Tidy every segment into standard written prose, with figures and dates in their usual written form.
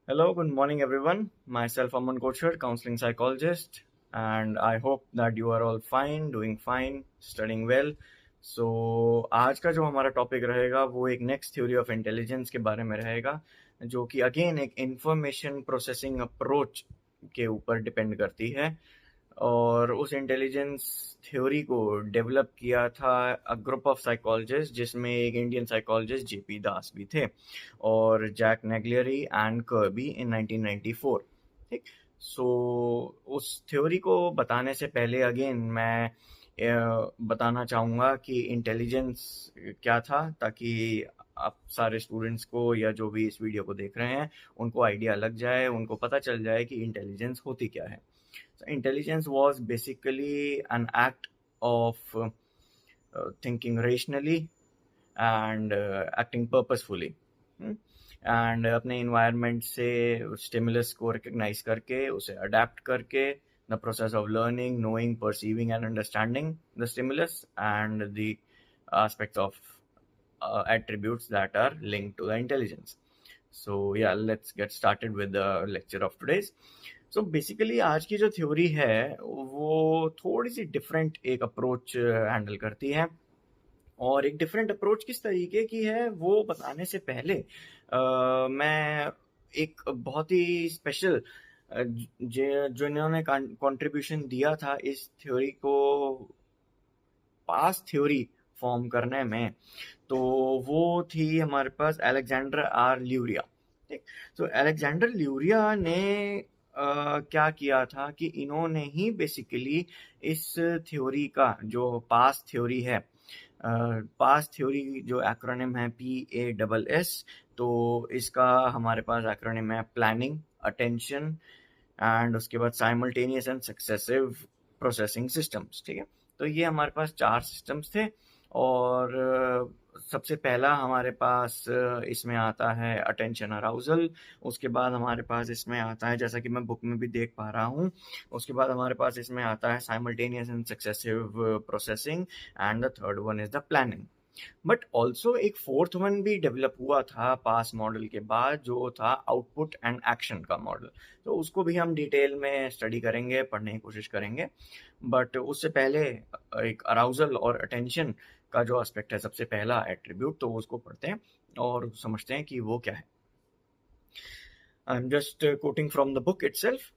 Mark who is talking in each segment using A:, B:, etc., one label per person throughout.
A: Hello, good morning, everyone. Myself, Aman Kochhar, counseling psychologist, and I hope that you are all fine, doing fine, studying well. So आज का जो हमारा topic रहेगा वो एक next theory of intelligence के बारे में रहेगा, जो कि अगेन एक इंफॉर्मेशन प्रोसेसिंग अप्रोच के ऊपर डिपेंड करती है। और उस इंटेलिजेंस थ्योरी को डेवलप किया था अ ग्रुप ऑफ साइकोलॉजिस्ट, जिसमें एक इंडियन साइकोलॉजिस्ट जेपी दास भी थे और जैक नेग्लियरी एंड कर्बी इन 1994। ठीक। सो उस थ्योरी को बताने से पहले अगेन मैं बताना चाहूँगा कि इंटेलिजेंस क्या था, ताकि आप सारे स्टूडेंट्स को या जो भी इस वीडियो को देख रहे हैं उनको आइडिया लग जाए, उनको पता चल जाए कि इंटेलिजेंस होती क्या है। So intelligence was basically an act of thinking rationally and acting purposefully. And अपने इन्वायरमेंट से स्टिमुलस को रिकग्नाइज करके उसे अडेप्ट करके the process of learning, knowing, perceiving and understanding the stimulus and the aspects of attributes that are linked to the intelligence. So yeah, let's get started with the lecture of today's. So basically आज की जो theory है वो थोड़ी सी different एक approach handle करती है। और एक डिफरेंट अप्रोच किस तरीके की है वो बताने से पहले मैं एक बहुत ही स्पेशल जिन्होंने कंट्रीब्यूशन दिया था इस थ्योरी को पास थ्योरी फॉर्म करने में, तो वो थी हमारे पास अलेक्जेंडर आर ल्यूरिया। ठीक। तो अलेक्जेंडर ल्यूरिया ने क्या किया था कि इन्होंने ही बेसिकली इस थ्योरी का जो पास थ्योरी है, पास थ्योरी जो एक्रोनिम है PASS, तो इसका हमारे पास एक्रोनिम है प्लानिंग, अटेंशन एंड उसके बाद simultaneous and successive processing systems. ठीक है। तो ये हमारे पास 4 सिस्टम्स थे। और सबसे पहला हमारे पास इसमें आता है अटेंशन अराउजल। उसके बाद हमारे पास इसमें आता है, जैसा कि मैं बुक में भी देख पा रहा हूँ, उसके बाद हमारे पास इसमें आता है simultaneous and successive processing and the third one is the planning. But also एक फोर्थ वन भी डेवलप हुआ था पास मॉडल के बाद, जो था आउटपुट एंड एक्शन का मॉडल। तो उसको भी हम डिटेल में स्टडी करेंगे, पढ़ने की कोशिश करेंगे। बट उससे पहले एक अराउजल और अटेंशन का जो एस्पेक्ट है, सबसे पहला एट्रीब्यूट, तो उसको पढ़ते हैं और समझते हैं कि वो क्या है। I'm just quoting from the book itself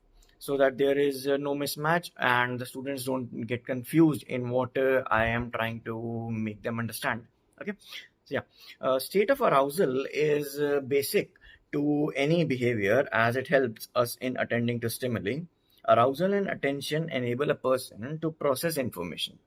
A: so that there is no mismatch and the students don't get confused in what I am trying to make them understand. Okay. So yeah, state of arousal is basic to any behavior as it helps us in attending to stimuli. Arousal and attention enable a person to process information.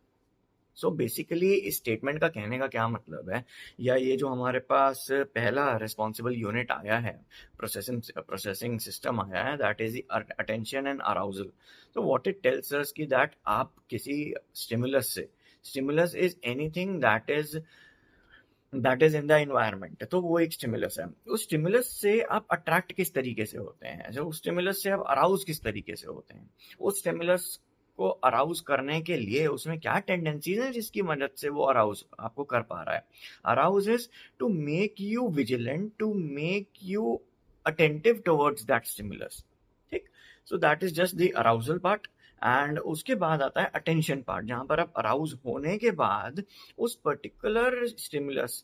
A: So basically इस statement का कहने का क्या मतलब है, या ये जो हमारे पास पहला रिस्पॉन्सिबल यूनिट आया है, प्रोसेसिंग सिस्टम आया है, that is attention and arousal. तो व्हाट इट टेल्स अस कि दैट आप किसी स्टिमुलस से, stimulus is anything that is in the environment, तो वो एक स्टिमुलस है। उस स्टिमुलस से आप अट्रैक्ट किस तरीके से होते हैं, जो उस स्टिमुलस से आप अराउज किस तरीके से होते हैं, उस स्टिमुलस को अराउज करने के लिए उसमें क्या टेंडेंसीज है जिसकी मदद से वो अराउज आपको कर पा रहा है। Arouse is to make you vigilant, to make you attentive towards that stimulus. ठीक। So that is just the arousal part. And उसके बाद आता है अटेंशन पार्ट, जहां पर आप अराउज होने के बाद उस पर्टिकुलर स्टिमुलस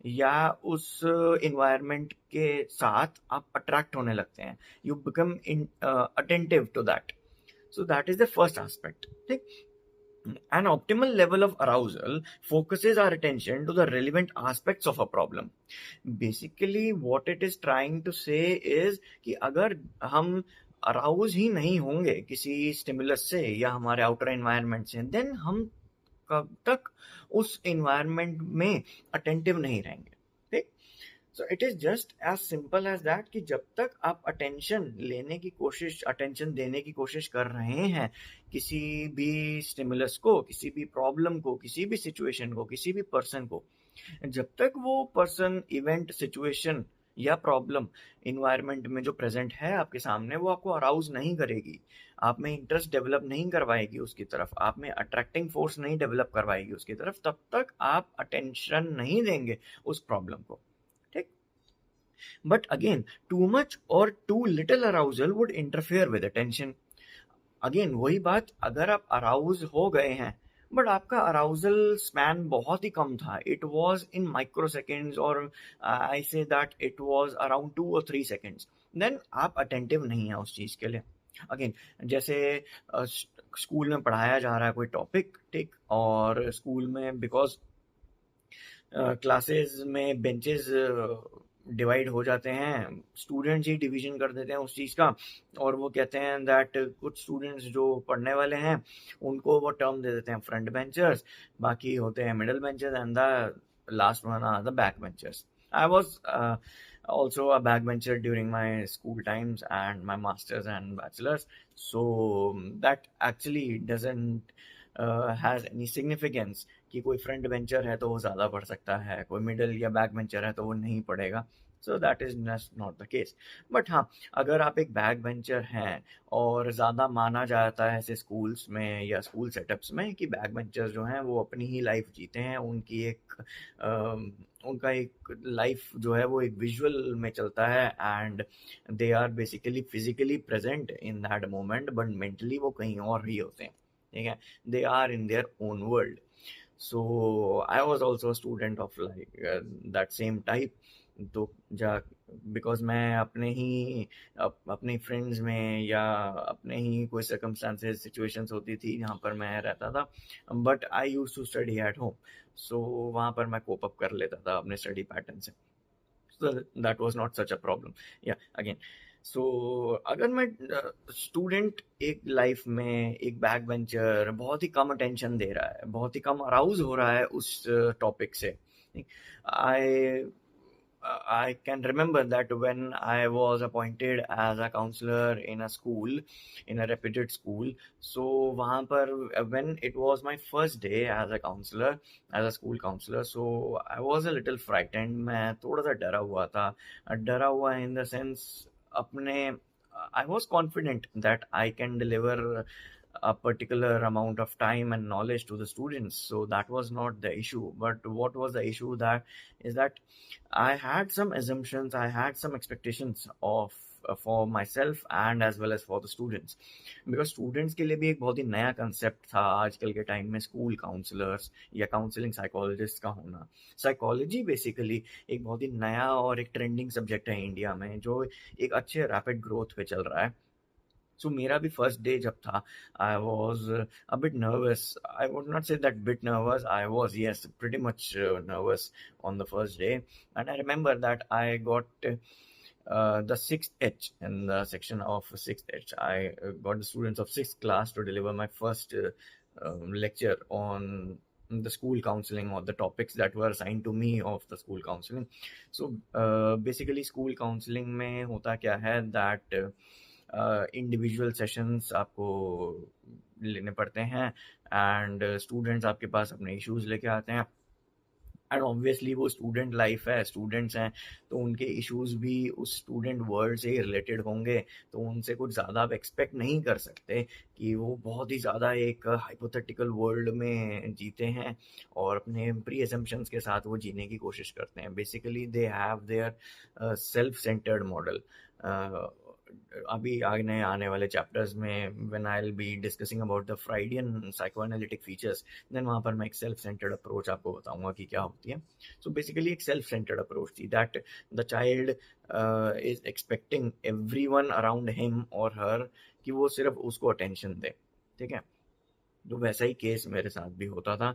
A: या उस इन्वायरमेंट के साथ आप अट्रैक्ट होने लगते हैं, you become attentive to that. So that is the first aspect. An optimal level of arousal focuses our attention to the relevant aspects of a problem. Basically what it is trying to say is कि अगर हम arouse ही नहीं होंगे किसी stimulus से या हमारे outer environment से, देन हम कब तक उस एनवायरनमेंट में अटेंटिव नहीं रहेंगे। ठीक। So it is just as simple as that कि जब तक आप अटेंशन लेने की कोशिश, अटेंशन देने की कोशिश कर रहे हैं किसी भी स्टिमुलस को, किसी भी प्रॉब्लम को, किसी भी सिचुएशन को, किसी भी पर्सन को, जब तक वो पर्सन, इवेंट, सिचुएशन या प्रॉब्लम इन्वायरमेंट में जो प्रेजेंट है आपके सामने, वो आपको अराउज नहीं करेगी, आप में इंटरेस्ट डेवलप नहीं करवाएगी उसकी तरफ, आप में अट्रैक्टिंग फोर्स नहीं डेवलप करवाएगी उसकी तरफ, तब तक आप अटेंशन नहीं देंगे उस प्रॉब्लम को। ठीक। But again, too much or too little arousal would interfere with attention. Again वही बात, अगर आप अराउज हो गए हैं बट आपका अराउजल स्पैन बहुत ही कम था, it was in micro seconds, और आई say that it was around 2 और 3 सेकेंड्स, देन आप अटेंटिव नहीं है उस चीज़ के लिए. अगेन, जैसे स्कूल में पढ़ाया जा रहा है कोई टॉपिक, ठीक, और स्कूल में बिकॉज क्लासेस में बेंचेस डिवाइड हो जाते हैं, स्टूडेंट्स ही डिवीजन कर देते हैं उस चीज़ का, और वो कहते हैं दैट कुछ स्टूडेंट्स जो पढ़ने वाले हैं उनको वो टर्म दे देते हैं फ्रंट बेंचर्स, बाकी होते हैं middle benchers, and the last one are the back benchers. I was also a backbencher during my school times and my masters and bachelors, so that actually doesn't has any significance कि कोई front bencher है तो वो ज़्यादा पढ़ सकता है, कोई मिडल या बैक बेंचर है तो वो नहीं पढ़ेगा. सो that is not the case. But हाँ, अगर आप एक बैक बेंचर हैं, और ज़्यादा माना जाता है ऐसे स्कूल्स में या स्कूल सेटअप्स में कि बैक बेंचर्स जो हैं वो अपनी ही लाइफ जीते हैं, उनकी एक उनका एक लाइफ जो है वो एक विजुअल में चलता है, and they are basically physically present in that moment, but mentally वो कहीं और ही होते हैं, ठीक है, they are in their own world. So I was also a student of like that same type. तो जा बिकॉज मैं अपने ही अपने फ्रेंड्स में या अपने ही कोई सर्कमस्टांसेस सिचुएशंस होती थी जहाँ पर मैं रहता था, but I use to study at home, so वहाँ पर मैं कोप अप कर लेता था अपने स्टडी पैटर्न से. So that was not such a problem. Yeah, again, सो अगर मैं स्टूडेंट एक लाइफ में एक बैक बेंचर बहुत ही कम अटेंशन दे रहा है, बहुत ही कम अराउज हो रहा है उस टॉपिक से, आई I can remember that when I was appointed as a counselor in a school, in a reputed school, so वहाँ पर when it was my first day as a counselor, as a school counselor, so I was a little frightened. मैं थोड़ा सा डरा हुआ in the sense अपने I was confident that I can deliver a particular amount of time and knowledge to the students, so that was not the issue. But what was the issue that is that I had some assumptions, I had some expectations of for myself and as well as for the students, because students के लिए भी एक बहुत ही नया concept था आजकल के time में स्कूल काउंसलर्स या काउंसलिंग साइकोलॉजिस्ट का होना. साइकोलॉजी बेसिकली एक बहुत ही नया और एक ट्रेंडिंग सब्जेक्ट है इंडिया में, जो एक अच्छे रैपिड ग्रोथ पे चल रहा है. सो मेरा भी फर्स्ट डे जब था, I was a bit nervous. I would not say that bit nervous, I was yes pretty much nervous on the first day. And I remember that I got the 6th H in the section of 6th H. I got the students of 6th class to deliver my first lecture on the school counseling or the topics that were assigned to me of the school counseling. So basically school counseling में होता क्या है that individual sessions आपको लेने पड़ते हैं, and students आपके पास अपने इश्यूज लेके आते हैं, एंड ऑब्वियसली वो स्टूडेंट लाइफ है, स्टूडेंट्स हैं, तो उनके इश्यूज भी उस स्टूडेंट वर्ल्ड से रिलेटेड होंगे, तो उनसे कुछ ज़्यादा आप एक्सपेक्ट नहीं कर सकते कि वो बहुत ही ज़्यादा एक हाइपोथेटिकल वर्ल्ड में जीते हैं और अपने प्री असम्पशंस के साथ वो जीने की कोशिश करते हैं. Basically they have their self centred model. अभी आने वाले चैप्टर्स में when I will be discussing about the Freudian psychoanalytic features, then वहाँ पर मैं एक सेल्फ सेंटर्ड अप्रोच आपको बताऊंगा कि क्या होती है. सो बेसिकली एक सेल्फ सेंटर्ड अप्रोच थी that the child is expecting everyone around him और हर कि वो सिर्फ उसको अटेंशन दे, ठीक है. तो वैसा ही केस मेरे साथ भी होता था.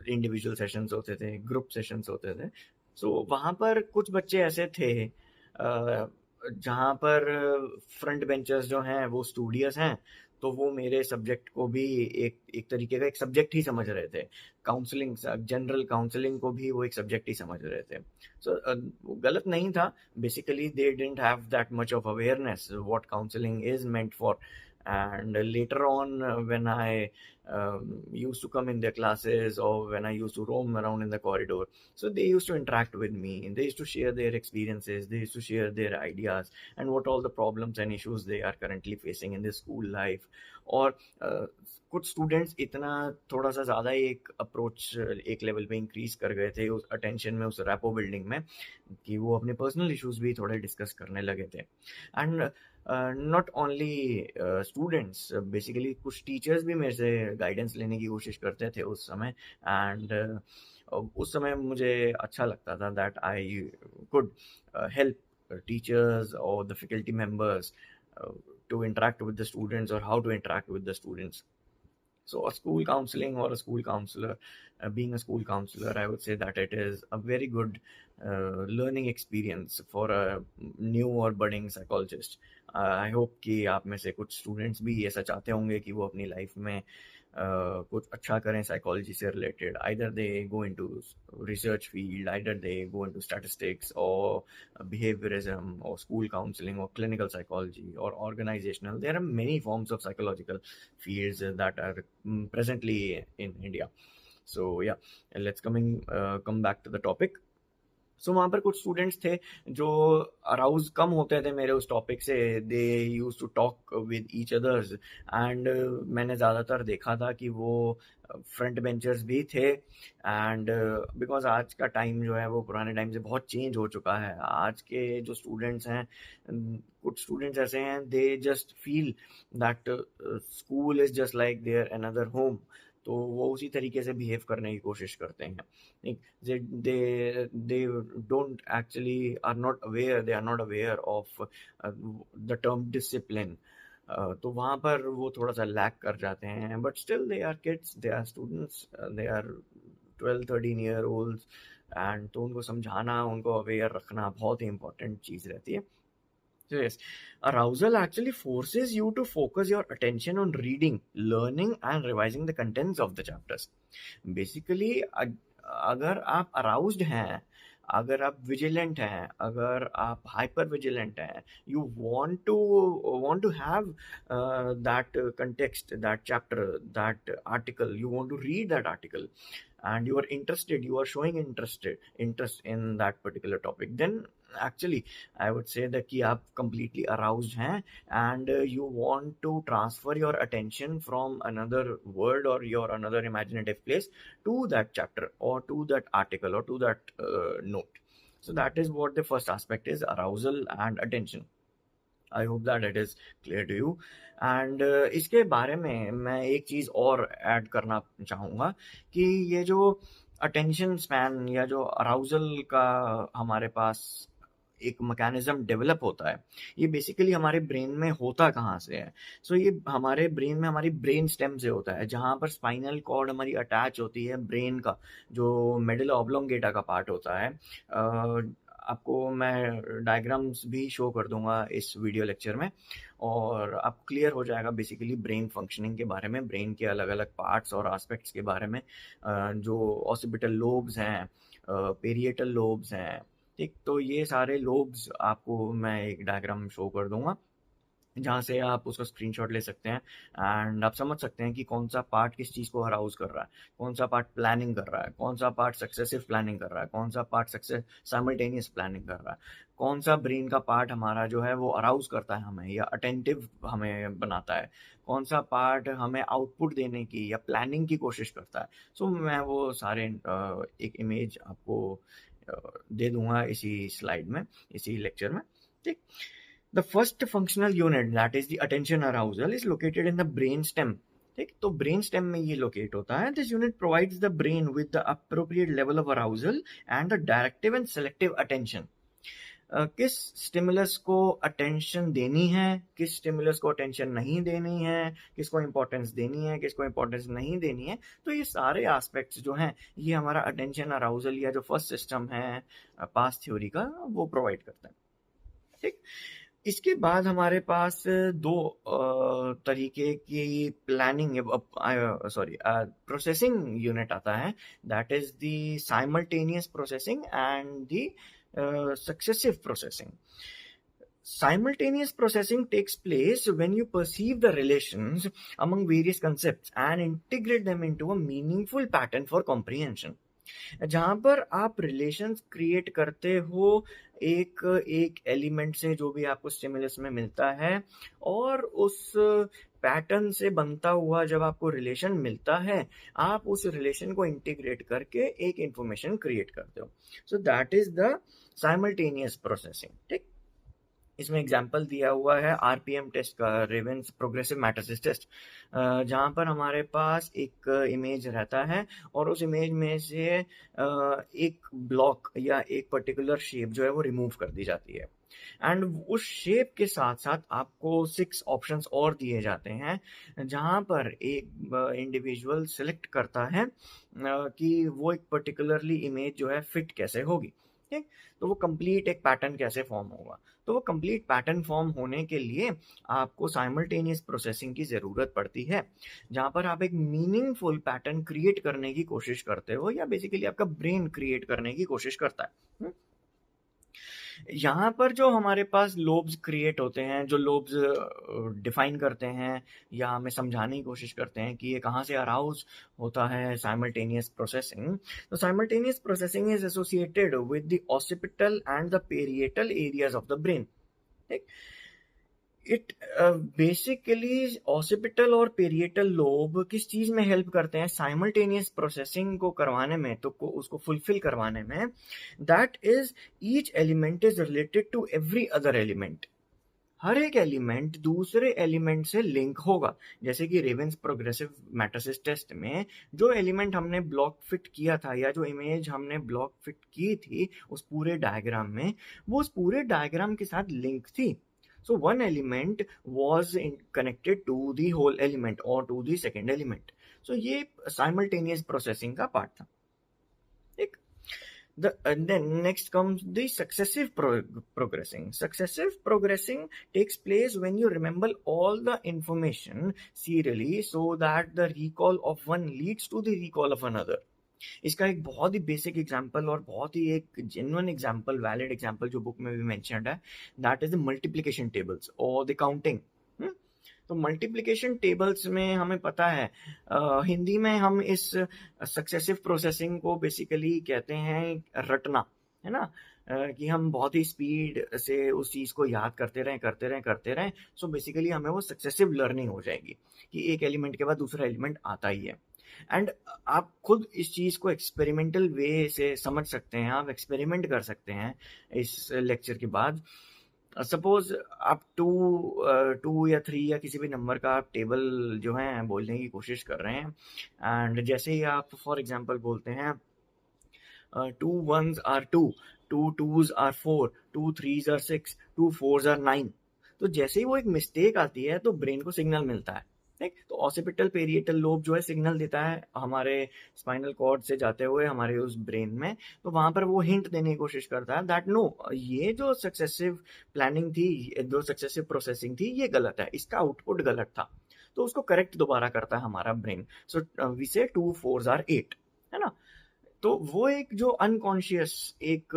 A: इंडिविजुअल सेशंस होते थे, ग्रुप सेशंस होते थे. सो वहाँ पर कुछ बच्चे ऐसे थे जहाँ पर फ्रंट बेंचर्स जो हैं वो स्टूडियस हैं, तो वो मेरे सब्जेक्ट को भी एक तरीके का एक सब्जेक्ट ही समझ रहे थे. काउंसलिंग, जनरल काउंसलिंग को भी वो एक सब्जेक्ट ही समझ रहे थे. सो वो गलत नहीं था. Basically they didn't have that much of awareness what counselling is meant for, And later on, when I used to come in their classes, or when I used to roam around in the corridor, so they used to interact with me, and they used to share their experiences, they used to share their ideas, and what all the problems and issues they are currently facing in their school life. और कुछ students इतना थोड़ा सा ज़्यादा एक approach एक level पे increase कर गए थे उस अटेंशन में, उस रैपो बिल्डिंग में, कि वो अपने पर्सनल इश्यूज भी थोड़े डिस्कस करने लगे थे. And not only students, basically कुछ टीचर्स भी मेरे से गाइडेंस लेने की कोशिश करते थे उस समय. एंड उस समय मुझे अच्छा लगता था that I could help teachers और the faculty members to interact with the students, or how to interact with the students. So a school counseling or a school counselor, being a school counselor, I would say that it is a very good learning experience for a new or budding psychologist. I hope कि आप में से कुछ students भी ऐसा चाहते होंगे कि वो अपनी life में कुछ अच्छा करें psychology से related. Either they go into research field, either they go into statistics or behaviorism or school counseling or clinical psychology or organizational. There are many forms of psychological fields that are presently in India. So yeah, let's come back to the topic. सो वहाँ पर कुछ students थे जो arouse कम होते थे मेरे उस topic से. They use to talk with each others, and मैंने ज़्यादातर देखा था कि वो फ्रंट बेंचर्स भी थे. एंड बिकॉज आज का टाइम जो है वो पुराने टाइम से बहुत चेंज हो चुका है. आज के जो स्टूडेंट्स हैं, कुछ स्टूडेंट्स ऐसे हैं, they just feel that school is just like their another home. तो वो उसी तरीके से बिहेव करने की कोशिश करते हैं. they don't actually are not aware, they are not aware of the term discipline. तो वहाँ पर वो थोड़ा सा लैक कर जाते हैं. But still they are kids, they are students, they are 12-13 year old. And तो उनको समझाना, उनको अवेयर रखना बहुत ही इंपॉर्टेंट चीज़ रहती है. So yes, arousal actually forces you to focus your attention on reading, learning and revising the contents of the chapters. Basically, अगर आप aroused हैं, अगर आप vigilant हैं, अगर आप hyper vigilant हैं, you want to have that context, that chapter, that article, you want to read that article, and you are interested, you are showing interest in that particular topic, then actually I would say that कि आप completely aroused हैं, and you want to transfer your attention from another world or your another imaginative place to that chapter or to that article or to that note. So that is what the first aspect is, arousal and attention. I hope that it is clear to you. And इसके बारे में मैं एक चीज़ और add करना चाहूँगा कि ये जो अटेंशन स्पैन या जो अराउजल का हमारे पास एक मैकेनिज्म डेवलप होता है, ये बेसिकली हमारे ब्रेन में होता कहाँ से है. सो ये हमारे ब्रेन में, हमारी ब्रेन स्टेम से होता है, जहाँ पर स्पाइनल कॉर्ड हमारी अटैच होती है ब्रेन का, जो मेडुला ऑब्लोंगेटा का पार्ट होता है. आपको मैं डायग्राम्स भी शो कर दूंगा इस वीडियो लेक्चर में, और आप क्लियर हो जाएगा बेसिकली ब्रेन फंक्शनिंग के बारे में, ब्रेन के अलग अलग पार्ट्स और एस्पेक्ट्स के बारे में. जो ऑसिपिटल लोब्स हैं, पेरिएटल लोब्स हैं, ठीक, तो ये सारे लोब्स आपको मैं एक डायग्राम शो कर दूंगा, जहाँ से आप उसका स्क्रीनशॉट ले सकते हैं एंड आप समझ सकते हैं कि कौन सा पार्ट किस चीज़ को अराउज कर रहा है, कौन सा पार्ट प्लानिंग कर रहा है, कौन सा पार्ट सक्सेसिव प्लानिंग कर रहा है, कौन सा पार्ट साइमल्टेनियस प्लानिंग कर रहा है, कौन सा ब्रेन का पार्ट हमारा जो है वो अराउज करता है हमें या अटेंटिव हमें बनाता है, कौन सा पार्ट हमें आउटपुट देने की या प्लानिंग की कोशिश करता है. सो मैं वो सारे एक इमेज आपको दे दूंगा इसी स्लाइड में, इसी लेक्चर में, ठीक. The first functional unit, that is the attention arousal, is located in the brain stem. ठीक, तो ब्रेन स्टेम में ये लोकेट होता है. This unit provides the brain with the appropriate level of arousal and the directive and selective attention. किस stimulus को attention देनी है, किस स्टिमुलस को अटेंशन नहीं देनी है, किसको इंपॉर्टेंस देनी है, किसको इंपॉर्टेंस नहीं देनी है. तो ये सारे एस्पेक्ट्स जो हैं, ये हमारा अटेंशन अराउजल या जो फर्स्ट सिस्टम है पास्ट थ्योरी का, वो प्रोवाइड करता है. ठीक, इसके बाद हमारे पास दो तरीके की प्लानिंग प्रोसेसिंग यूनिट आता है. That is the simultaneous processing and the successive processing. Simultaneous processing takes place when you perceive the relations among various concepts and integrate them into a meaningful pattern for comprehension. जहाँ पर आप relations create करते हो एक एक element से जो भी आपको स्टिमुलस में मिलता है, और उस पैटर्न से बनता हुआ जब आपको रिलेशन मिलता है, आप उस रिलेशन को इंटीग्रेट करके एक इंफॉर्मेशन क्रिएट करते हो. सो that is the simultaneous processing. ठीक, इसमें एग्जाम्पल दिया हुआ है आरपीएम टेस्ट का, रेवेंस प्रोग्रेसिव मैट्रिसेस टेस्ट, जहाँ पर हमारे पास एक इमेज रहता है और उस इमेज में से एक ब्लॉक या एक पर्टिकुलर शेप जो है वो रिमूव कर दी जाती है, एंड उस शेप के साथ साथ आपको 6 ऑप्शंस और दिए जाते हैं, जहाँ पर एक इंडिविजुअल सिलेक्ट करता है कि वो एक पर्टिकुलरली इमेज जो है फिट कैसे होगी. ठीक, तो वो कंप्लीट एक पैटर्न कैसे फॉर्म होगा. तो वो कंप्लीट पैटर्न फॉर्म होने के लिए आपको साइमल्टेनियस प्रोसेसिंग की ज़रूरत पड़ती है, जहाँ पर आप एक मीनिंगफुल पैटर्न क्रिएट करने की कोशिश करते हो, या बेसिकली आपका ब्रेन क्रिएट करने की कोशिश करता है. यहाँ पर जो हमारे पास लोब्स क्रिएट होते हैं, जो लोब्स डिफाइन करते हैं या हमें समझाने की कोशिश करते हैं कि ये कहाँ से अराउज होता है साइमल्टेनियस प्रोसेसिंग. तो simultaneous processing is associated with the occipital and the parietal areas of the brain. ठीक, इट बेसिकली ऑसिपिटल और पेरिएटल लोब किस चीज में हेल्प करते हैं साइमल्टेनियस प्रोसेसिंग को करवाने में, तो उसको फुलफिल करवाने में. That is each element is related to every other element. हर एक एलिमेंट दूसरे एलिमेंट से लिंक होगा. जैसे कि रेवेंस प्रोग्रेसिव मैट्रिसेस टेस्ट में जो एलिमेंट हमने ब्लॉक फिट किया था, या जो इमेज हमने ब्लॉक फिट की थी उस पूरे डायग्राम में, वो उस पूरे डायग्राम के साथ लिंक थी. So one element was connected to the whole element or to the second element. So ये simultaneous processing का part था. ठीक, and then next comes the successive progressing. Successive progressing takes place when you remember all the information serially so that the recall of one leads to the recall of another. इसका एक बहुत ही basic example और बहुत ही एक genuine example, valid example जो book में भी mentioned है, that is the multiplication tables और द काउंटिंग. तो मल्टीप्लिकेशन टेबल्स में हमें पता है, हिंदी में हम इस सक्सेसिव प्रोसेसिंग को बेसिकली कहते हैं रटना, है ना, कि हम बहुत ही स्पीड से उस चीज़ को याद करते रहें. सो बेसिकली हमें वो सक्सेसिव लर्निंग हो जाएगी कि एक एलिमेंट के बाद दूसरा एलिमेंट आता ही है. एंड आप खुद इस चीज़ को एक्सपेरिमेंटल वे से समझ सकते हैं, आप एक्सपेरिमेंट कर सकते हैं इस लेक्चर के बाद. सपोज आप 2 या 3 या किसी भी नंबर का आप टेबल जो है बोलने की कोशिश कर रहे हैं, एंड जैसे ही आप फॉर एग्जांपल बोलते हैं 2 1s are 2, 2 2s are 4, 2 3s are 6, 2 4s are 9. तो जैसे ही वो एक मिस्टेक आती है तो ब्रेन को सिग्नल मिलता है. ठीक, तो ऑसिपिटल पेरिएटल लोब जो है सिग्नल देता है हमारे स्पाइनल कॉर्ड से जाते हुए हमारे उस ब्रेन में. तो वहां पर वो हिंट देने की कोशिश करता है दैट नो, ये जो सक्सेसिव प्लानिंग थी, जो सक्सेसिव प्रोसेसिंग थी, ये गलत है, इसका आउटपुट गलत था. तो उसको करेक्ट दोबारा करता है हमारा ब्रेन. सो वी से 2 4s are 8, है ना. तो वो एक जो अनकॉन्शियस, एक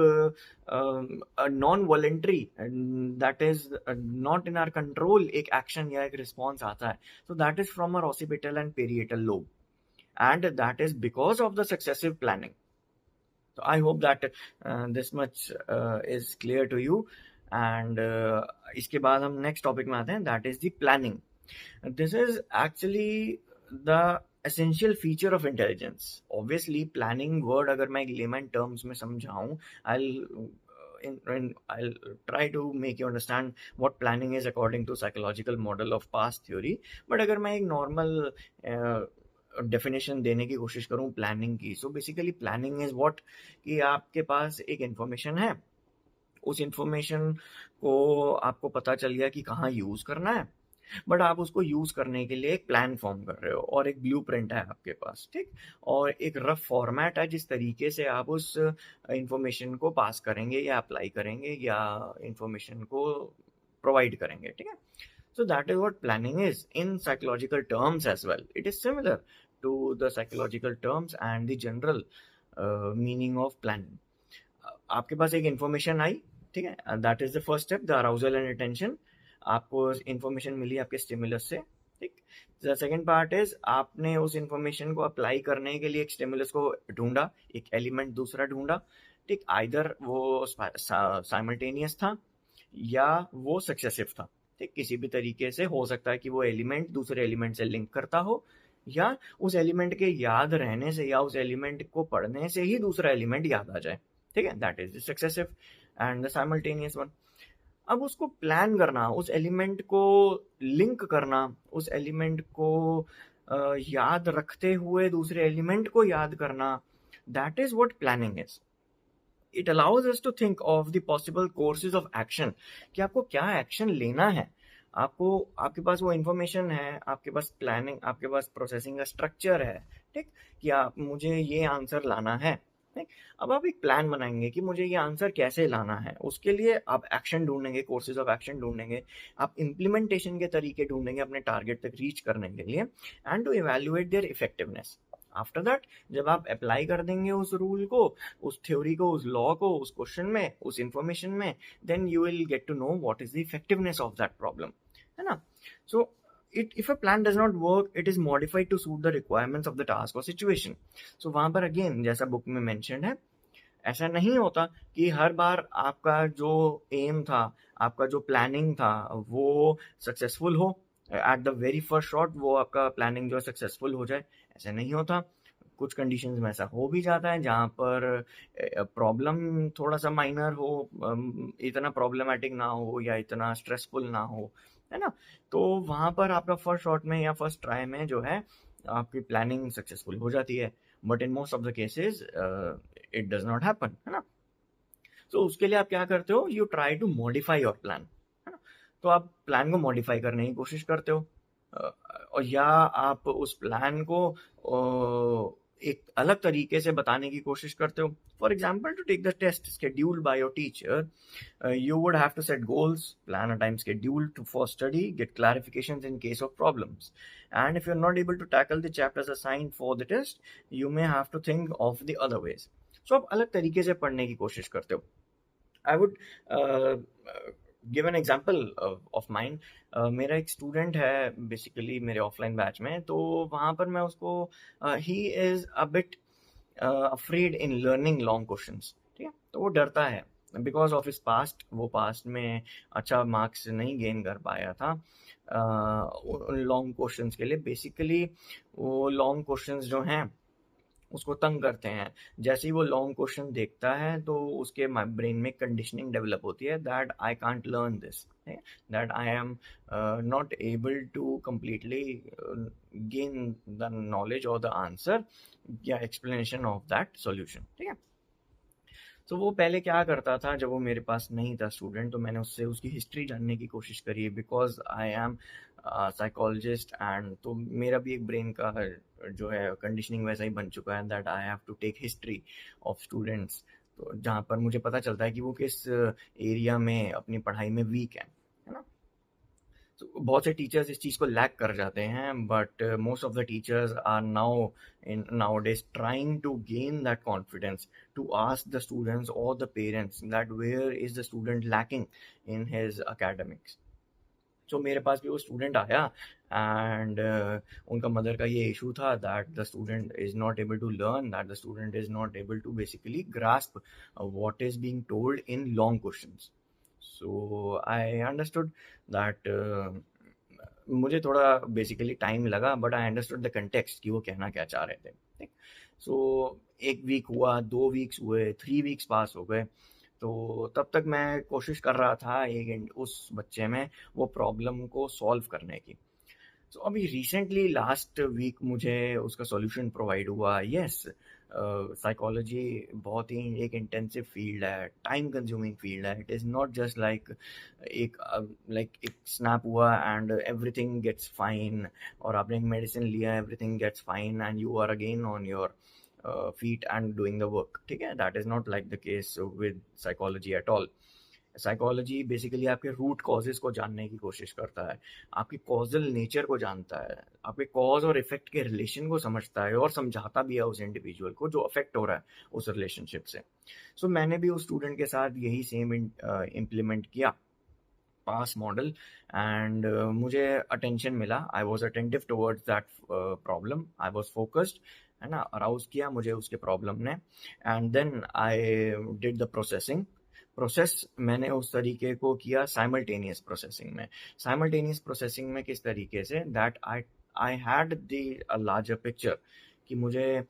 A: non voluntary, that is not in our control, एक एक्शन या एक रिस्पॉन्स आता है. So that is from our occipital and parietal lobe, and that is because of the successive planning. So I hope that this much is clear to you. And इसके बाद हम next topic में आते हैं, that is the planning. This is actually the essential feature of intelligence. Obviously planning word अगर मैं layman terms में समझाऊँ, I'll try to make you understand what planning is according to psychological model of past theory. But अगर मैं एक normal definition देने की कोशिश करूं प्लानिंग की, so basically planning is what, कि आपके पास एक इंफॉर्मेशन है, उस इंफॉर्मेशन को आपको पता चल गया कि कहाँ यूज करना है, बट आप उसको यूज करने के लिए एक प्लान फॉर्म कर रहे हो और एक ब्लूप्रिंट है आपके पास. ठीक, और एक रफ फॉर्मेट है जिस तरीके से आप उस इंफॉर्मेशन को पास करेंगे या अप्लाई करेंगे या इंफॉर्मेशन को प्रोवाइड करेंगे. ठीक है. So that is what planning is in psychological terms as well. It is similar to the psychological terms and the general meaning of planning. आपके पास एक information आई, ठीक है, that is the first step, the arousal and attention. आपको information मिली आपके stimulus से, ठीक। The second part is आपने उस इंफॉर्मेशन को अप्लाई करने के लिए एक स्टिमुलस को ढूंढा, एक एलिमेंट दूसरा ढूंढा, ठीक। आइदर वो साइमल्टेनियस था या वो सक्सेसिव था, ठीक। किसी भी तरीके से हो सकता है कि वो एलिमेंट दूसरे एलिमेंट से लिंक करता हो, या उस एलिमेंट के याद रहने से या उस एलिमेंट को पढ़ने से ही दूसरा एलिमेंट याद आ जाए, ठीक है। That is the successive and the simultaneous one. अब उसको प्लान करना, उस एलिमेंट को लिंक करना, उस एलिमेंट को याद रखते हुए दूसरे एलिमेंट को याद करना, that is what planning is. It allows us to think of the possible courses of action, कि आपको क्या एक्शन लेना है। आपको, आपके पास वो इंफॉर्मेशन है, आपके पास प्लानिंग, आपके पास प्रोसेसिंग का स्ट्रक्चर है, ठीक, कि आप, मुझे ये आंसर लाना है, ठीक। अब आप एक प्लान बनाएंगे कि मुझे ये आंसर कैसे लाना है, उसके लिए आप एक्शन ढूंढेंगे, कोर्सेज ऑफ एक्शन ढूंढेंगे, आप इम्प्लीमेंटेशन के तरीके ढूंढेंगे अपने टारगेट तक रीच करने के लिए, and to evaluate their effectiveness. After that, जब आप अप्लाई कर देंगे उस रूल को, उस थ्योरी को, उस लॉ को, उस क्वेश्चन में, उस इंफॉर्मेशन में, then you will get to know what is the effectiveness of that problem, है ना। सो if a plan does not work, it is modified to suit the requirements of the task or situation. So वहां पर again, जैसा book में mention है, ऐसा नहीं होता कि हर बार आपका जो एम था, आपका जो प्लानिंग था, वो सक्सेसफुल हो at the very first shot, वो आपका प्लानिंग जो है सक्सेसफुल हो जाए, ऐसा नहीं होता। कुछ कंडीशंस में ऐसा हो भी जाता है जहाँ पर प्रॉब्लम थोड़ा सा माइनर हो, इतना प्रॉब्लमेटिक ना हो या इतना स्ट्रेसफुल ना हो, है ना। तो वहाँ पर आपका फर्स्ट शॉट में या फर्स्ट ट्राई में जो है आपकी प्लानिंग सक्सेसफुल हो जाती है, but in most of the cases it does not happen, है ना। तो उसके लिए आप क्या करते हो, you try to modify your plan, है ना। तो आप प्लान को मॉडिफाई करने की कोशिश करते हो, और या आप उस प्लान को एक अलग तरीके से बताने की कोशिश करते हो। For example, to take the test scheduled by your teacher, you would have to set goals, plan a time schedule for study, get clarifications in case of problems, and if you're not able to tackle the chapters assigned for the test, you may have to think of the other ways. So आप अलग तरीके से पढ़ने की कोशिश करते हो। I would give an example of mind. मेरा एक स्टूडेंट है बेसिकली मेरे ऑफलाइन बैच में, तो वहाँ पर मैं उसको, he is a bit afraid in learning long questions, ठीक है। तो वो डरता है बिकॉज ऑफ हिज पास्ट, वो पास्ट में अच्छा मार्क्स नहीं गेन कर पाया था उन लॉन्ग क्वेश्चंस के लिए। बेसिकली वो लॉन्ग क्वेश्चंस जो हैं उसको तंग करते हैं। जैसे ही वो लॉन्ग क्वेश्चन देखता है तो उसके ब्रेन में कंडीशनिंग डेवलप होती है that I can't learn this, that I am not able to completely gain the knowledge और द आंसर या एक्सप्लेनेशन ऑफ दैट सॉल्यूशन, ठीक है। तो वो पहले क्या करता था, जब वो मेरे पास नहीं था स्टूडेंट, तो मैंने उससे उसकी हिस्ट्री जानने की कोशिश करी, because I am psychologist, and तो मेरा भी एक ब्रेन का जो है कंडीशनिंग वैसा ही बन चुका है that I have to take history of students. तो जहाँ पर मुझे पता चलता है कि वो किस एरिया में अपनी पढ़ाई में वीक है ना। तो बहुत से टीचर्स इस चीज़ को लैक कर जाते हैं, but most of the teachers are now in nowadays trying to gain that confidence to ask the students or the parents that where is the student lacking in his academics. So मेरे पास भी वो student आया and उनका mother का ये issue था that the student is not able to learn, that the student is not able to basically grasp what is being told in long questions. So I understood that, मुझे थोड़ा basically time लगा, but I understood the context कि वो कहना क्या चाह रहे थे, ठीक। सो एक वीक हुआ, 2 वीक्स हुए, 3 वीक्स पास हो गए, तो तब तक मैं कोशिश कर रहा था एक उस बच्चे में वो प्रॉब्लम को सॉल्व करने की। तो अभी रिसेंटली लास्ट वीक मुझे उसका सॉल्यूशन प्रोवाइड हुआ। यस, साइकोलॉजी बहुत ही एक इंटेंसिव फील्ड है, टाइम कंज्यूमिंग फील्ड है। इट इज़ नॉट जस्ट एक एक स्नैप हुआ एंड एवरीथिंग गेट्स फाइन, और आपने एक मेडिसिन लिया, everything gets fine and you are again on your feet and doing the work, ठीक है। that is not like the case with psychology at all. Psychology basically आपके root causes को जानने की कोशिश करता है, आपकी कॉज़ल नेचर को जानता है, आपके कॉज़ और इफ़ेक्ट के रिलेशन को समझता है और समझाता भी है उस इंडिविजुअल को जो अफ़ेक्ट हो रहा है उस रिलेशनशिप से। सो मैंने भी उस स्टूडेंट के साथ यही सेम इम्प्लीमेंट किया, पास मॉडल, एंड मुझे अटेंशन मिला। I was attentive towards that problem, I was focused, है ना, अराउज किया मुझे उसके प्रॉब्लम ने, and then I did the processing. Process मैंने उस तरीके को किया साइमल्टेनियस प्रोसेसिंग में। साइमल्टेनियस प्रोसेसिंग में किस तरीके से, that I I had the larger picture कि मुझे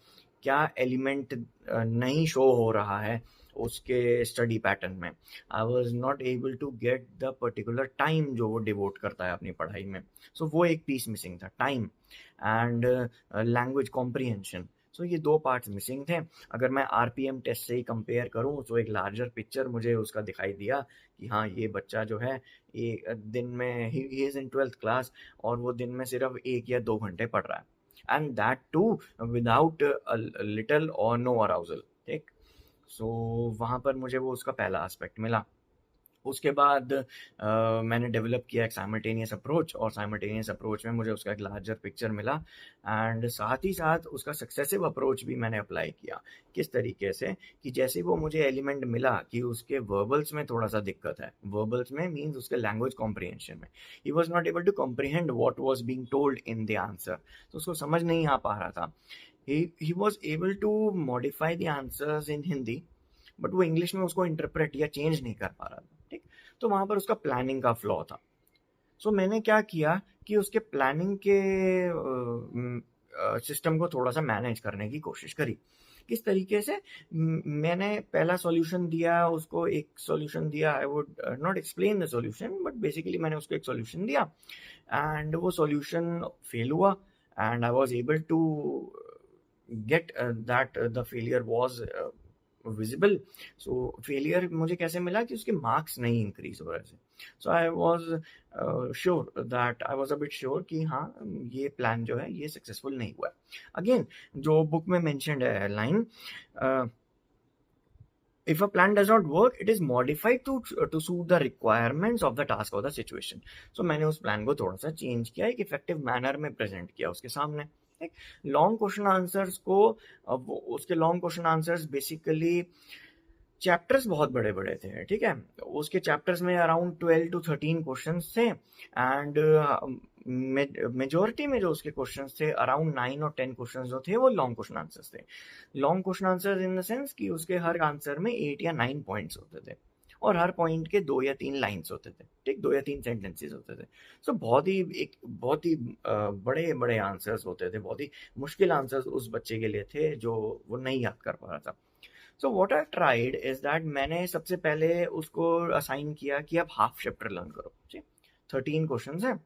A: क्या एलिमेंट नहीं शो हो रहा है उसके स्टडी पैटर्न में। I was not able to get the particular time जो वो डिवोट करता है अपनी पढ़ाई में। सो वो एक पीस मिसिंग था, टाइम एंड लैंग्वेज कॉम्प्रिहेंशन। सो ये दो पार्ट्स मिसिंग थे। अगर मैं आरपीएम टेस्ट से ही कंपेयर करूँ तो एक लार्जर पिक्चर मुझे उसका दिखाई दिया कि हाँ ये बच्चा जो है ये दिन में he is in 12th class और वो दिन में सिर्फ 1 या 2 घंटे पढ़ रहा है, and that too without little or no arousal. ठीक, सो वहाँ पर मुझे वो उसका पहला एस्पेक्ट मिला। उसके बाद मैंने डेवलप किया एक साइमल्टेनियस अप्रोच, और साइमल्टेनियस अप्रोच में मुझे उसका एक लार्जर पिक्चर मिला, एंड साथ ही साथ उसका सक्सेसिव अप्रोच भी मैंने अप्लाई किया। किस तरीके से कि जैसे वो मुझे एलिमेंट मिला कि उसके वर्बल्स में थोड़ा सा दिक्कत है, वर्बल्स में मीन्स उसके लैंग्वेज कॉम्प्रिहेंशन में, he was not able to comprehend what was being told in the answer, तो उसको समझ नहीं आ पा रहा था। He was able to modify the answers in Hindi, but वो इंग्लिश में उसको इंटरप्रेट या चेंज नहीं कर पा रहा था। ठीक, तो वहां पर उसका प्लानिंग का फ्लॉ था। सो मैंने क्या किया कि उसके प्लानिंग के सिस्टम को थोड़ा सा मैनेज करने की कोशिश करी। किस तरीके से, मैंने पहला सॉल्यूशन दिया उसको, एक सॉल्यूशन दिया, I would not explain the solution but basically मैंने उसको एक सॉल्यूशन दिया, एंड वो सॉल्यूशन फेल हुआ, and I was able to get that the failure was visible. So failure मुझे कैसे मिला कि उसके मार्क्स नहीं इंक्रीज हो रहे थे। So I was sure that, I was a bit sure कि हाँ ये प्लान जो है ये सक्सेसफुल नहीं हुआ। अगेन जो बुक में मेंशन्ड है line, if a plan does not work it is modified to suit the requirements of the task or the situation। so मैंने उस प्लान को थोड़ा सा चेंज किया, एक इफेक्टिव मैनर में प्रेजेंट किया उसके सामने। लॉन्ग क्वेश्चन आंसर्स को, अब उसके long question answers basically chapters बहुत बड़े बड़े थे। ठीक है, उसके चैप्टर्स में अराउंड 12 to 13 क्वेश्चन थे, एंड मेजोरिटी में जो उसके क्वेश्चन थे अराउंड 9 और 10 क्वेश्चन जो थे वो लॉन्ग क्वेश्चन आंसर्स थे। Long question answer in the sense कि उसके हर आंसर में 8 या 9 पॉइंट्स होते थे, और हर पॉइंट के 2 या 3 लाइन्स होते थे। ठीक, 2 या 3 सेंटेंसेस होते थे। सो बहुत ही बड़े बड़े आंसर्स होते थे, बहुत ही मुश्किल आंसर्स उस बच्चे के लिए थे जो वो नहीं याद कर पा रहा था। So what I tried is that, मैंने सबसे पहले उसको असाइन किया कि आप हाफ चैप्टर लर्न करो। ठीक, 13 क्वेश्चन है,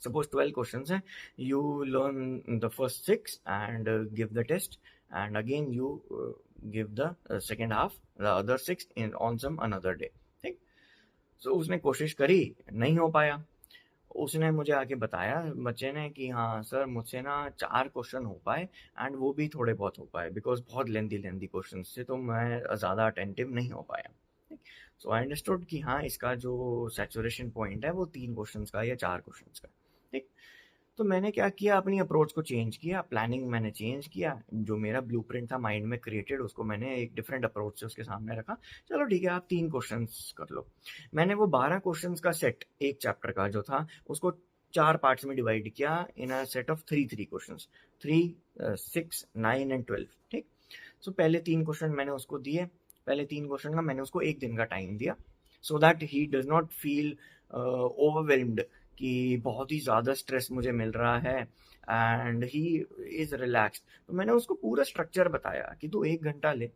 A: suppose 12 questions hai, you learn the first 6 and give the test, and again you give the second half, the other 6 in on some another day। ठीक, so उसने कोशिश करी, नहीं हो पाया। उसने मुझे आके बताया बच्चे ने कि हाँ सर मुझसे ना 4 क्वेश्चन हो पाए, एंड वो भी थोड़े बहुत हो पाए बिकॉज बहुत लेंदी क्वेश्चन थे, तो मैं ज़्यादा अटेंटिव नहीं हो पाया। सो आई अंडरस्टूड कि हाँ इसका जो सैचुरेशन पॉइंट है वो 3 क्वेश्चन का या 4 क्वेश्चन का। ठीक, तो मैंने क्या किया, अपनी अप्रोच को चेंज किया, प्लानिंग मैंने चेंज किया, जो मेरा ब्लूप्रिंट था माइंड में क्रिएटेड उसको मैंने एक डिफरेंट अप्रोच से उसके सामने रखा। चलो ठीक है आप 3 क्वेश्चंस कर लो। मैंने वो 12 क्वेश्चंस का सेट एक चैप्टर का जो था उसको 4 पार्ट्स में डिवाइड किया in a set of 3 questions, 3, 6, 9 and 12। ठीक, सो पहले 3 क्वेश्चन मैंने उसको दिए, पहले 3 क्वेश्चन का मैंने उसको 1 दिन का टाइम दिया, so that he does not feel overwhelmed कि बहुत ही ज़्यादा स्ट्रेस मुझे मिल रहा है, एंड ही इज़ रिलैक्स्ड। तो मैंने उसको पूरा स्ट्रक्चर बताया कि तू 1 घंटा ले,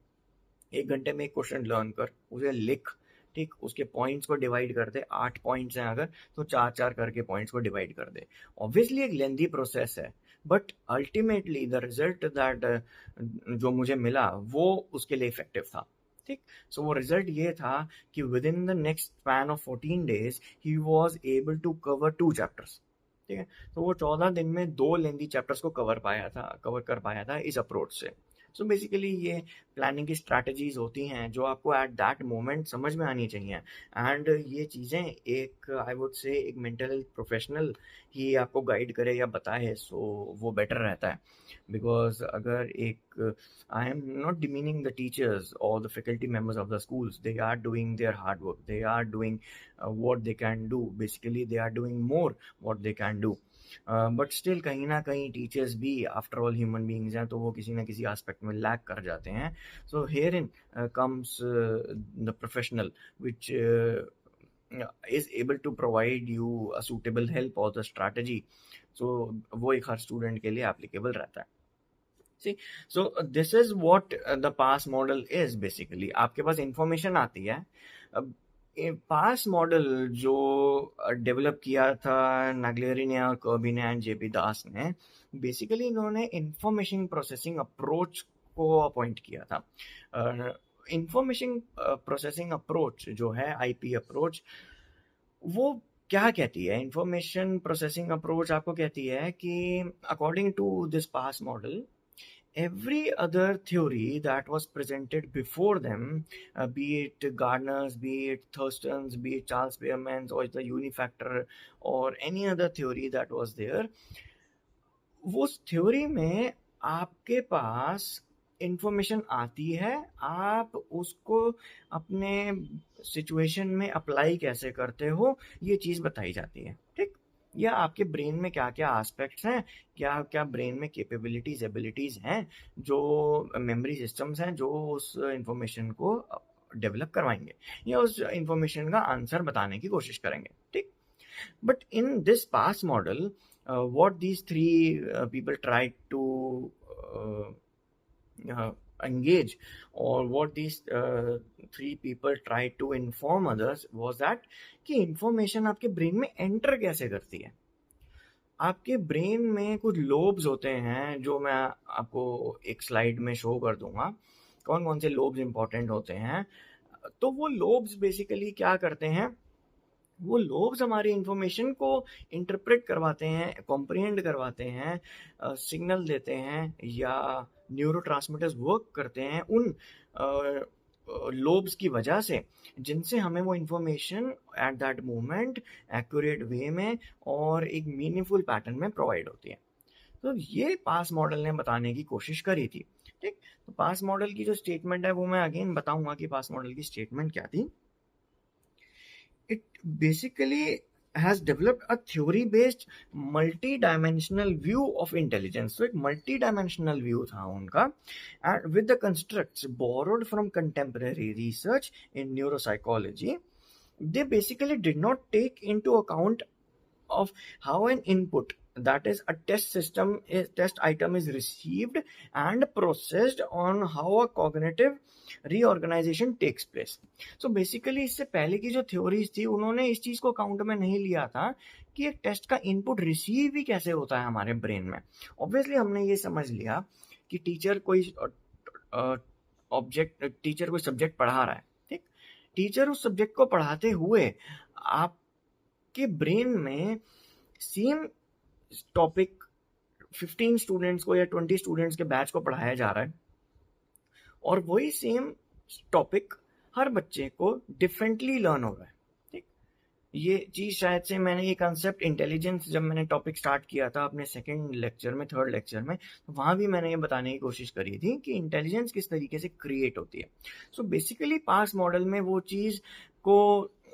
A: 1 घंटे में एक क्वेश्चन लर्न कर, उसे लिख। ठीक, उसके पॉइंट्स को डिवाइड कर दे, 8 पॉइंट्स हैं अगर तो 4-4 करके पॉइंट्स को डिवाइड कर दे। ऑब्वियसली एक लेंदी प्रोसेस है, but ultimately the result that जो मुझे मिला वो उसके लिए इफेक्टिव था। ठीक, सो वो रिजल्ट ये था कि within the next span of 14 days he was able to cover 2 chapters. ठीक है, तो वो 14 दिन में 2 लेंदी चैप्टर्स को कवर कर पाया था इस अप्रोच से। सो बेसिकली ये प्लानिंग की स्ट्रैटेजीज होती हैं जो आपको एट दैट मोमेंट समझ में आनी चाहिए, एंड ये चीज़ें एक आई वुड से एक मेंटल हेल्थ प्रोफेशनल ही आपको गाइड करे या बताए, सो वो बेटर रहता है। बिकॉज अगर एक I am not demeaning the teachers or the faculty members of the schools. They are doing their hard work. They are doing what they can do. Basically, they are doing more what they can do. But still कहीं ना कहीं teachers भी after all human beings हैं, तो वो किसी ना किसी एस्पेक्ट में लैक कर जाते हैं। So here in comes the professional which is able to provide you a suitable help or the strategy, so वो एक हर स्टूडेंट के लिए एप्लीकेबल रहता है। See, so this is what the pass model is basically। आपके पास information आती है। अब पास मॉडल जो डेवलप किया था नाग्लियरी ने और कर्बी ने एंड जेपी दास ने, बेसिकली इन्होंने इंफॉर्मेशन प्रोसेसिंग अप्रोच को अपॉइंट किया था। इंफॉर्मेशन प्रोसेसिंग अप्रोच जो है आईपी अप्रोच, वो क्या कहती है? इंफॉर्मेशन प्रोसेसिंग अप्रोच आपको कहती है कि according to this pass model, every other theory that was presented before them, be it Gardner's, be it Thurston's, be it Charles Spearman's, or the unifactor, or any other theory that was there, उस theory में आपके पास information आती है, आप उसको अपने situation में apply कैसे करते हो ये चीज़ बताई जाती है, ठीक? या आपके ब्रेन में क्या क्या एस्पेक्ट्स हैं, क्या क्या ब्रेन में कैपेबिलिटीज एबिलिटीज हैं, जो मेमोरी सिस्टम्स हैं, जो उस इंफॉर्मेशन को डेवलप करवाएंगे या उस इंफॉर्मेशन का आंसर बताने की कोशिश करेंगे, ठीक? But in this pass model, what these three people tried to engage, or what these three people tried to inform others was that कि इंफॉर्मेशन आपके ब्रेन में एंटर कैसे करती है। आपके ब्रेन में कुछ लोब्स होते हैं जो मैं आपको एक स्लाइड में शो कर दूंगा, कौन कौन से लोब्स इंपॉर्टेंट होते हैं। तो वो लोब्स बेसिकली क्या करते हैं, वो लोब्स हमारी इंफॉर्मेशन को इंटरप्रेट करवाते हैं, कॉम्प्रिहेंड करवाते हैं, सिग्नल देते हैं, या न्यूरोट्रांसमीटर्स वर्क करते हैं उन लोब्स की वजह से, जिनसे हमें वो information at that moment accurate way में और एक मीनिंगफुल पैटर्न में प्रोवाइड होती है। तो ये पास मॉडल ने बताने की कोशिश करी थी, ठीक? तो पास मॉडल की जो स्टेटमेंट है वो मैं अगेन बताऊंगा कि पास मॉडल की स्टेटमेंट क्या थी। It basically has developed a theory-based multi-dimensional view of intelligence. So एक multi-dimensional view था उनका, and with the constructs borrowed from contemporary research in neuropsychology, they basically did not take into account of how an input, that is a test item is received and processed, on how a cognitive reorganization takes place. So basically इससे पहले की जो theories थी उन्होंने इस चीज को count में नहीं लिया था कि एक टेस्ट का इनपुट रिसीव ही कैसे होता है हमारे ब्रेन में। ऑब्वियसली हमने ये समझ लिया कि टीचर कोई सब्जेक्ट पढ़ा रहा है, ठीक? टीचर उस सब्जेक्ट को पढ़ाते हुए आपके ब्रेन में सेम टॉपिक 15 स्टूडेंट्स को या 20 स्टूडेंट्स के बैच को पढ़ाया जा रहा है, और वही सेम टॉपिक हर बच्चे को डिफरेंटली लर्न हो रहा है, ठीक? ये चीज़ शायद से मैंने ये कंसेप्ट इंटेलिजेंस जब मैंने टॉपिक स्टार्ट किया था अपने सेकंड लेक्चर में, थर्ड लेक्चर में, तो वहाँ भी मैंने ये बताने की कोशिश करी थी कि इंटेलिजेंस किस तरीके से क्रिएट होती है। सो बेसिकली पास मॉडल में वो चीज़ को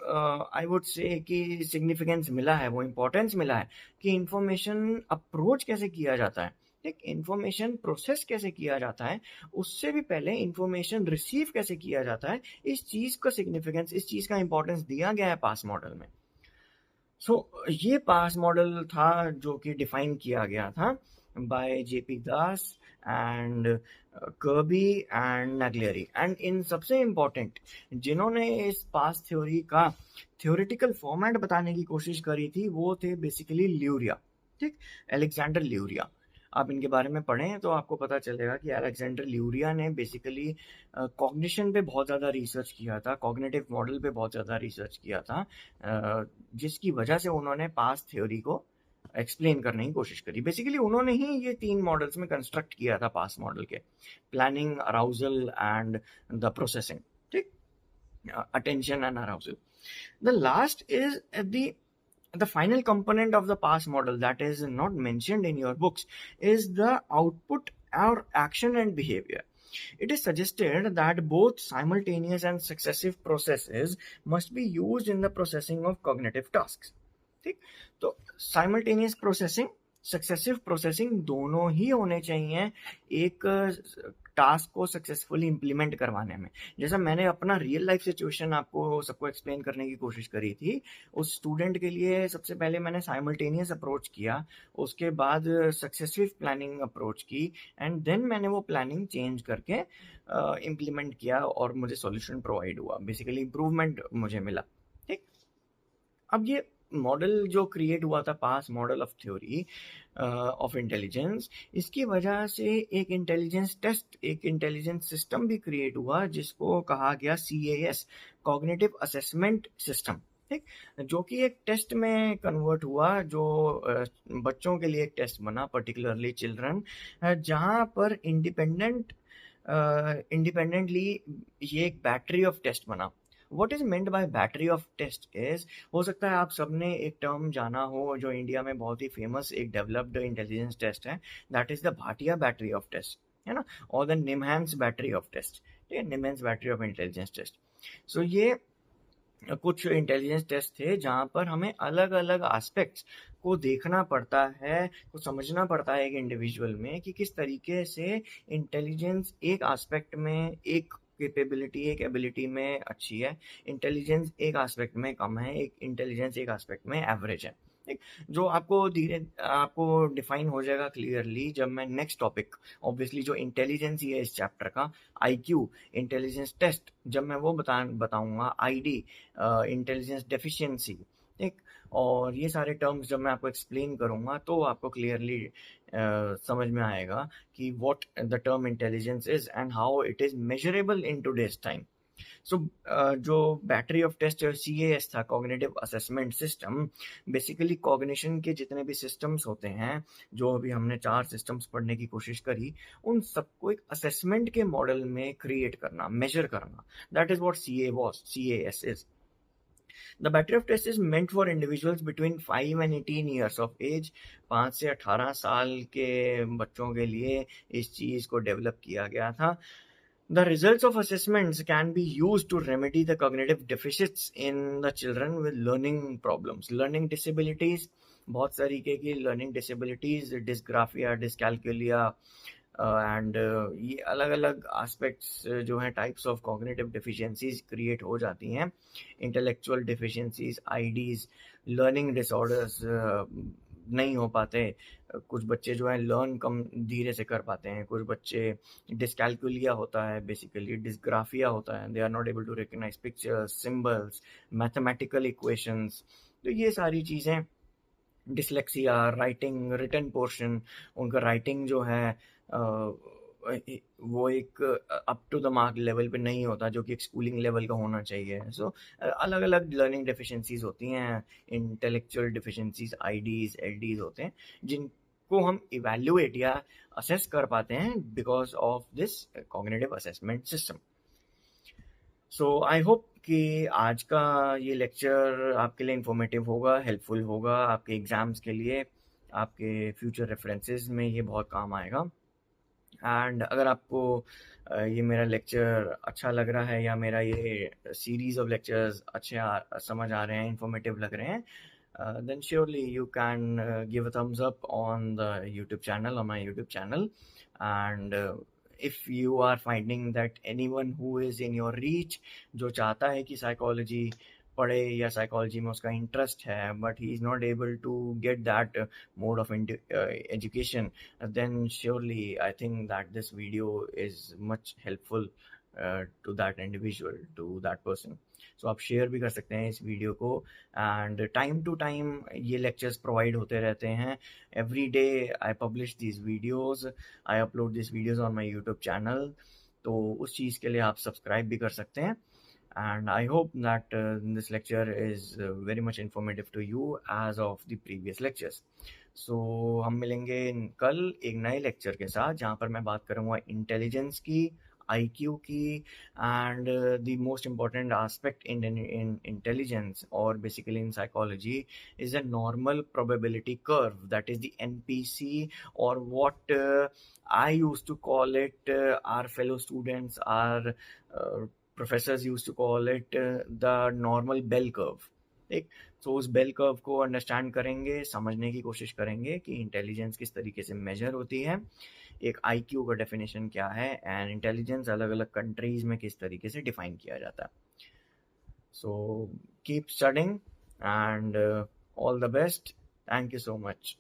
A: आई वुड से कि सिग्निफिकेंस मिला है, वो इम्पोर्टेंस मिला है कि इंफॉर्मेशन अप्रोच कैसे किया जाता है, ठीक? इंफॉर्मेशन प्रोसेस कैसे किया जाता है, उससे भी पहले इंफॉर्मेशन रिसीव कैसे किया जाता है, इस चीज़ का सिग्निफिकेंस, इस चीज़ का इंपॉर्टेंस दिया गया है पास मॉडल में। ये पास मॉडल था जो कि डिफाइन किया गया था by JP Das and Kirby and Naglieri, and इन सबसे इम्पोर्टेंट जिन्होंने इस पास थ्योरी का थ्योरेटिकल फॉर्मेट बताने की कोशिश करी थी वो थे बेसिकली ल्यूरिया, ठीक? अलेक्जेंडर ल्यूरिया। आप इनके बारे में पढ़ें तो आपको पता चलेगा कि अलेक्जेंडर ल्यूरिया ने बेसिकली कॉग्निशन पे बहुत ज़्यादा रिसर्च किया था, कॉग्निटिव मॉडल पे बहुत ज़्यादा रिसर्च किया था, जिसकी वजह से उन्होंने पास थ्योरी को एक्सप्लेन करने की कोशिश करी। बेसिकली उन्होंने ही ये 3 मॉडल्स में कंस्ट्रक्ट किया था पास मॉडल के, planning, arousal and the processing, ठीक? Attention and arousal. The last is the final component of the pass model that is not mentioned in your books is the output or action and behavior. It is suggested that both simultaneous and successive processes must be used in the processing of cognitive tasks. ठीक, तो simultaneous processing, successive processing दोनों ही होने चाहिए एक task को successfully implement करवाने में। जैसा मैंने अपना रियल लाइफ सिचुएशन आपको सबको एक्सप्लेन करने की कोशिश करी थी, उस स्टूडेंट के लिए सबसे पहले मैंने साइमल्टेनियस अप्रोच किया, उसके बाद सक्सेसिव प्लानिंग अप्रोच की, एंड देन मैंने वो प्लानिंग चेंज करके इम्प्लीमेंट किया और मुझे सॉल्यूशन प्रोवाइड हुआ, बेसिकली इम्प्रूवमेंट मुझे मिला। ठीक, अब ये मॉडल जो क्रिएट हुआ था, PASS model of theory of intelligence, इसकी वजह से एक इंटेलिजेंस टेस्ट, एक इंटेलिजेंस सिस्टम भी क्रिएट हुआ जिसको कहा गया CAS, कॉग्निटिव असेसमेंट सिस्टम। ठीक, जो कि एक टेस्ट में कन्वर्ट हुआ, जो बच्चों के लिए एक टेस्ट बना, पर्टिकुलरली चिल्ड्रन, जहाँ पर इंडिपेंडेंटली ये एक बैटरी ऑफ टेस्ट बना। What is meant by battery of test is, हो सकता है आप सबने एक टर्म जाना हो जो इंडिया में बहुत ही फेमस एक डेवलप्ड इंटेलिजेंस टेस्ट है, that is the Bhatia battery of test, है ना, और the NIMHANS battery of test, ठीक है, NIMHANS battery of intelligence test. So ये कुछ इंटेलिजेंस टेस्ट थे जहाँ पर हमें अलग अलग एस्पेक्ट्स को देखना पड़ता है, को समझना पड़ता है एक इंडिविजुअल में कि किस तरीके से इंटेलिजेंस एक एस्पेक्ट में, एक कैपेबिलिटी, एक एबिलिटी में अच्छी है, इंटेलिजेंस एक एस्पेक्ट में कम है, एक इंटेलिजेंस एक एस्पेक्ट में एवरेज है। ठीक, जो आपको डिफाइन हो जाएगा क्लियरली जब मैं नेक्स्ट टॉपिक, ऑब्वियसली जो इंटेलिजेंस ही है इस चैप्टर का, IQ इंटेलिजेंस टेस्ट, जब मैं वो बताऊंगा, ID इंटेलिजेंस डेफिशिएंसी, ठीक, और ये सारे टर्म्स जब मैं आपको एक्सप्लेन करूंगा तो आपको क्लियरली समझ में आएगा कि what the term intelligence is and how it is measurable in today's time. So जो बैटरी ऑफ टेस्ट CAS था, cognitive assessment system, basically cognition के जितने भी सिस्टम्स होते हैं, जो अभी हमने 4 सिस्टम्स पढ़ने की कोशिश करी, उन सबको एक असेसमेंट के मॉडल में क्रिएट करना, मेजर करना, that is what CAS is. The battery of test is meant for individuals between 5 and 18 years of age. 5 से 18 साल के बच्चों के लिए इस चीज़ को डेवलप किया गया था। The results of assessments can be used to remedy the cognitive deficits in the children with learning problems, learning disabilities, बहुत तरीके की learning disabilities, dysgraphia, dyscalculia, and ये अलग अलग एस्पेक्ट्स जो हैं, types of cognitive deficiencies create हो जाती हैं, intellectual deficiencies, IDs, learning disorders नहीं हो पाते, कुछ बच्चे जो हैं लर्न कम धीरे से कर पाते हैं, कुछ बच्चे डिस्कैल्कुलिया होता है, बेसिकली डिस्ग्राफिया होता है, they are not able to recognise pictures, symbols, mathematical equations, तो ये सारी चीज़ें, डिसलेक्सिया, राइटिंग, रिटन पोर्शन, उनका राइटिंग जो है वो एक up to the mark level पे नहीं होता, जो कि एक स्कूलिंग लेवल का होना चाहिए। सो अलग अलग लर्निंग डेफिशिएंसीज होती हैं, इंटेलेक्चुअल डेफिशिएंसीज, IDs, LDs होते हैं, जिनको हम इवैल्यूएट या असेस कर पाते हैं because of this cognitive assessment system. So I hope कि आज का ये लेक्चर आपके लिए इंफॉर्मेटिव होगा, हेल्पफुल होगा आपके एग्जाम्स के लिए, आपके फ्यूचर रेफरेंसेस में ये बहुत काम आएगा। एंड अगर आपको ये मेरा लेक्चर अच्छा लग रहा है या मेरा ये सीरीज ऑफ लेक्चर्स अच्छे समझ आ रहे हैं, इंफॉर्मेटिव लग रहे हैं, then surely you can give a thumbs up on the YouTube channel, on my YouTube channel. And if you are finding that anyone who is in your reach, जो चाहता है कि साइकोलॉजी पढ़े या साइकोलॉजी में उसका इंटरेस्ट है, but he is not able to get that mode of education, then surely I think that this video is much helpful to that individual, to that person. So आप share भी कर सकते हैं इस वीडियो को, एंड टाइम टू टाइम ये lectures provide होते रहते हैं। Every day I publish this videos, I upload this videos on my YouTube channel, तो उस चीज़ के लिए आप सब्सक्राइब भी कर सकते हैं। and I hope that this lecture is very much informative to you as of the previous lectures. So हम मिलेंगे कल एक नए लेक्चर के साथ जहाँ पर मैं बात करूँगा इंटेलिजेंस की, IQ की, and the most important aspect in intelligence or basically in psychology is a normal probability curve, that is the NPC, or what I used to call it, our fellow students, our professors used to call it the normal bell curve. ठीक, तो उस bell curve को understand करेंगे, समझने की कोशिश करेंगे कि इंटेलिजेंस किस तरीके से मेजर होती है, एक आईक्यू का डेफिनेशन क्या है, एंड इंटेलिजेंस अलग अलग कंट्रीज में किस तरीके से डिफाइन किया जाता है. So keep studying and all the best. Thank you so much.